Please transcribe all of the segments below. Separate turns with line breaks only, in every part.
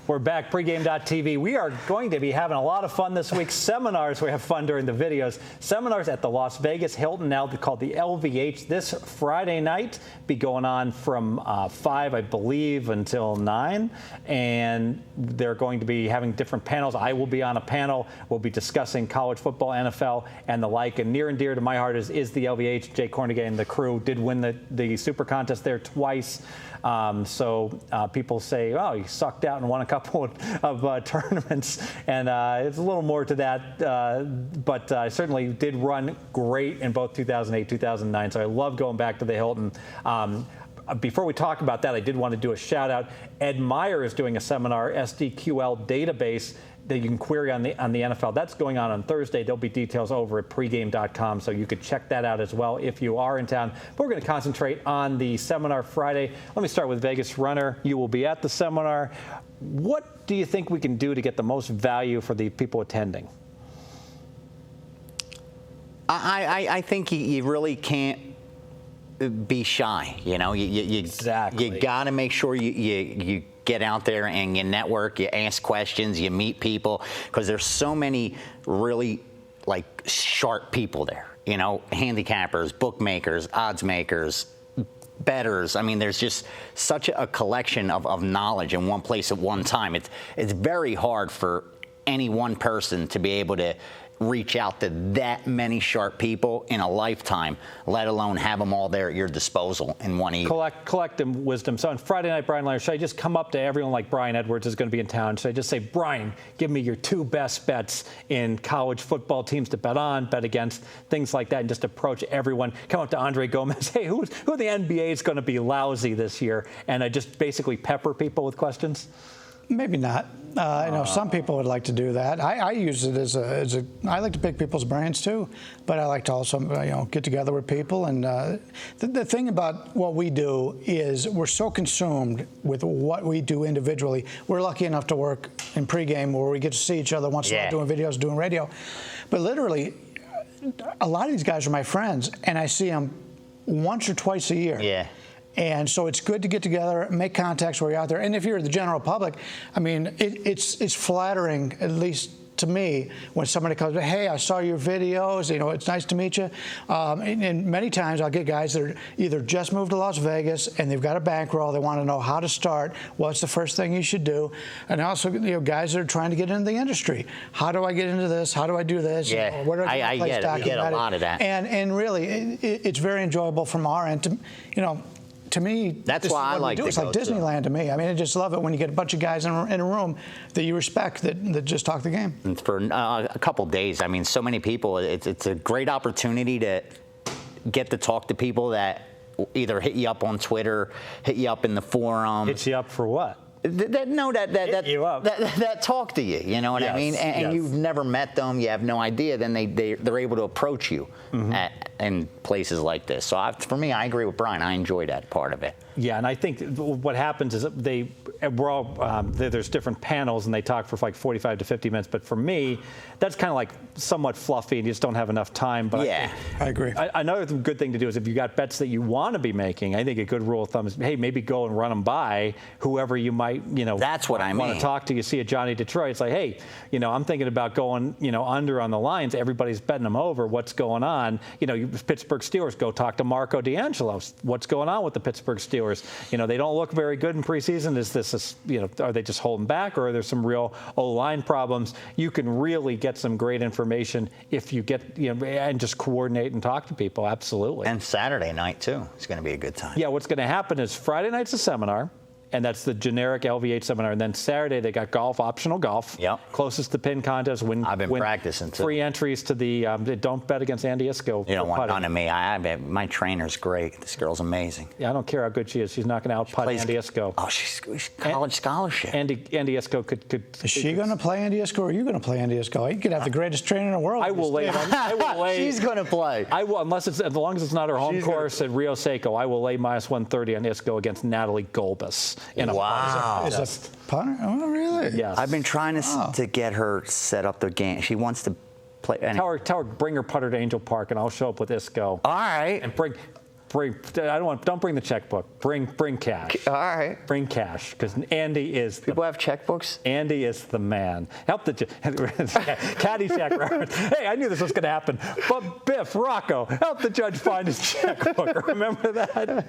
We're back, pregame.tv. We are going to be having a lot of fun this week. Seminars, we have fun during the videos. Seminars at the Las Vegas Hilton, now called the LVH, this Friday night. Be going on from 5, I believe, until 9. And they're going to be having different panels. I will be on a panel. We'll be discussing college football, NFL, and the like. And near and dear to my heart is the LVH. Jay Cornegay and the crew did win the super contest there twice. So people say, oh, you sucked out and won a couple of tournaments, and it's a little more to that, but I certainly did run great in both 2008, 2009, so I love going back to the Hilton. Before we talk about that, I did want to do a shout out. Ed Meyer is doing a seminar, SDQL database, that you can query on the NFL. That's going on Thursday. There'll be details over at pregame.com, so you could check that out as well if you are in town. But we're going to concentrate on the seminar Friday. Let me start with Vegas Runner. You will be at the seminar. What do you think we can do to get the most value for the people attending?
I think you really can't be shy. You know,
Exactly.
You got to make sure you get out there and you network, you ask questions, you meet people, because there's so many really sharp people there. You know, handicappers, bookmakers, odds makers, bettors. I mean, there's just such a collection of knowledge in one place at one time. It's very hard for any one person to be able to reach out to that many sharp people in a lifetime, let alone have them all there at your disposal in one evening.
Collective wisdom. So on Friday night, Bryan Leonard, should I just come up to everyone like Brian Edwards is going to be in town? Should I just say, Brian, give me your 2 best bets in college football teams to bet on, bet against, things like that, and just approach everyone? Come up to Andre Gomez, hey, who in the NBA is going to be lousy this year? And I just basically pepper people with questions?
Maybe not. I know some people would like to do that. I use it as I like to pick people's brains too, but I like to also get together with people. And the thing about what we do is we're so consumed with what we do individually. We're lucky enough to work in pregame where we get to see each other once in a while, doing videos, doing radio. But literally, a lot of these guys are my friends, and I see them once or twice a year.
Yeah.
And so it's good to get together, make contacts where you're out there. And if you're the general public, I mean, it's flattering, at least to me, when somebody comes, hey, I saw your videos, it's nice to meet you. And many times I'll get guys that are either just moved to Las Vegas and they've got a bankroll, they want to know how to start, what's the first thing you should do. And also, guys that are trying to get into the industry. How do I get into this? How do I do this?
Yeah,
Where do
I get it. You get a lot of that.
And really, it's very enjoyable from our end to me,
that's why I like it.
It's like Disneyland to me. I mean, I just love it when you get a bunch of guys in a room that you respect that just talk the game.
And for a couple days, I mean, so many people. It's a great opportunity to get to talk to people that either hit you up on Twitter, hit you up in the forum.
Hit you up for what?
That talk to you, you know what I mean? And you've never met them, you have no idea, then they're able to approach you in places like this. So for me, I agree with Brian. I enjoy that part of it.
Yeah, and I think what happens is there's different panels and they talk for like 45 to 50 minutes. But for me, that's kind of like somewhat fluffy and you just don't have enough time. But
yeah, I agree.
Another good thing to do is if you got bets that you want to be making, I think a good rule of thumb is, hey, maybe go and run them by whoever you might,
that's what I mean.
Want to talk to. You see a Johnny Detroit, it's like, hey, I'm thinking about going, under on the lines. Everybody's betting them over. What's going on? Pittsburgh Steelers, go talk to Marco D'Angelo. What's going on with the Pittsburgh Steelers? They don't look very good in preseason. Is this, are they just holding back, or are there some real O-line problems? You can really get some great information if you get, and just coordinate and talk to people. Absolutely.
And Saturday night too. It's going to be a good time.
Yeah. What's going to happen is Friday night's a seminar. And that's the generic LVH seminar. And then Saturday, they got golf, optional golf.
Yep.
Closest to pin contest.
I've been practicing too.
Free entries to the, don't bet against Andy Isco.
You don't want none of me. My trainer's great. This girl's amazing.
Yeah, I don't care how good she is. She's not going to out-putt Andy Isco.
Oh, she's college scholarship.
Andy Isco could.
Is she going to play Andy Isco, or are you going to play Andy Isco? You could have the greatest trainer in the world.
I will lay.
She's going to play.
I will, as long as it's not her home course at Rio Seco. I will lay -130 on Isco against Natalie Golbus in a
wow.
Is a punter? Oh, really?
Yes.
I've been trying to get her set up the game. She wants to play.
Tell her, bring her putter to Angel Park, and I'll show up with Isco.
All right.
And Don't bring the checkbook. Bring cash.
All right.
Bring cash, because Andy is.
People have checkbooks.
Andy is the man. Help the Caddyshack reference. Hey, I knew this was going to happen. But Biff, Rocco, help the judge find his checkbook. Remember that?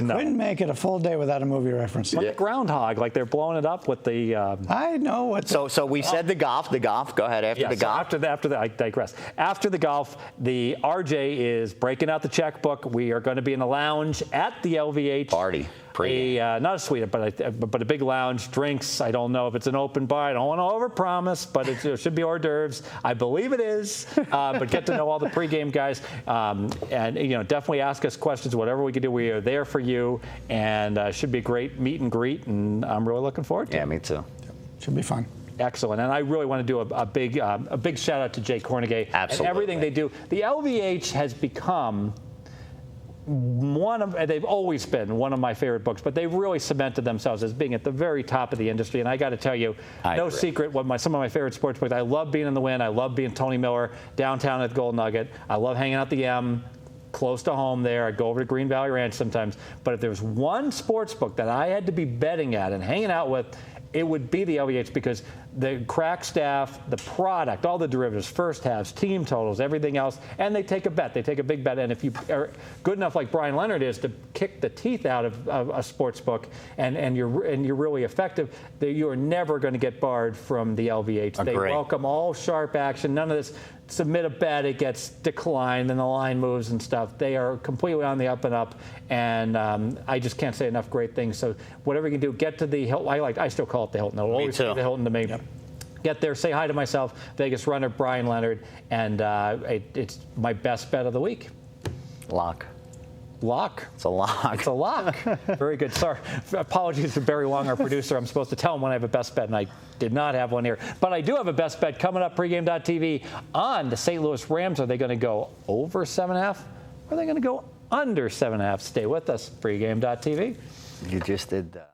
No.
Couldn't make it a full day without a movie reference.
Like the groundhog, like they're blowing it up with the.
I know what.
So we said the golf. The golf. Go ahead after the golf.
After the, I digress. After the golf, the RJ is breaking out the checkbook. We are going to be in the lounge at the LVH.
Party.
Not a suite, but a big lounge. Drinks. I don't know if it's an open bar. I don't want to overpromise, but it should be hors d'oeuvres. I believe it is. But get to know all the pregame guys, and definitely ask us questions. Whatever we can do, we are there for you, and should be a great meet and greet. And I'm really looking forward to it.
Yeah, me too.
Should be fun.
Excellent, and I really want to do a big shout out to Jay Cornegay and everything they do. The LVH has become they've always been one of my favorite books, but they've really cemented themselves as being at the very top of the industry. And I got to tell you, no secret, some of my favorite sports books. I love being in the Win. I love being Tony Miller downtown at the Gold Nugget. I love hanging out at the M. Close to home there. I'd go over to Green Valley Ranch sometimes. But if there was one sports book that I had to be betting at and hanging out with, it would be the LVH, because the crack staff, the product, all the derivatives, first halves, team totals, everything else, and they take a bet. They take a big bet, and if you are good enough, like Bryan Leonard is, to kick the teeth out of a sports book, and you're really effective, you are never going to get barred from the LVH. They welcome all sharp action. None of this. Submit a bet, it gets declined, and the line moves and stuff. They are completely on the up and up, and I just can't say enough great things. So whatever you can do, get to the Hilton. I still call it the Hilton. It'll always be the Hilton to me. Yep. Get there, say hi to myself, Vegas runner Bryan Leonard, and it's my best bet of the week.
Lock.
It's a lock. Very good. Sorry. Apologies to Barry Wong, our producer. I'm supposed to tell him when I have a best bet, and I did not have one here. But I do have a best bet coming up, pregame.tv, on the St. Louis Rams. Are they going to go over 7.5? Or are they going to go under 7.5? Stay with us, pregame.tv.
You just did that.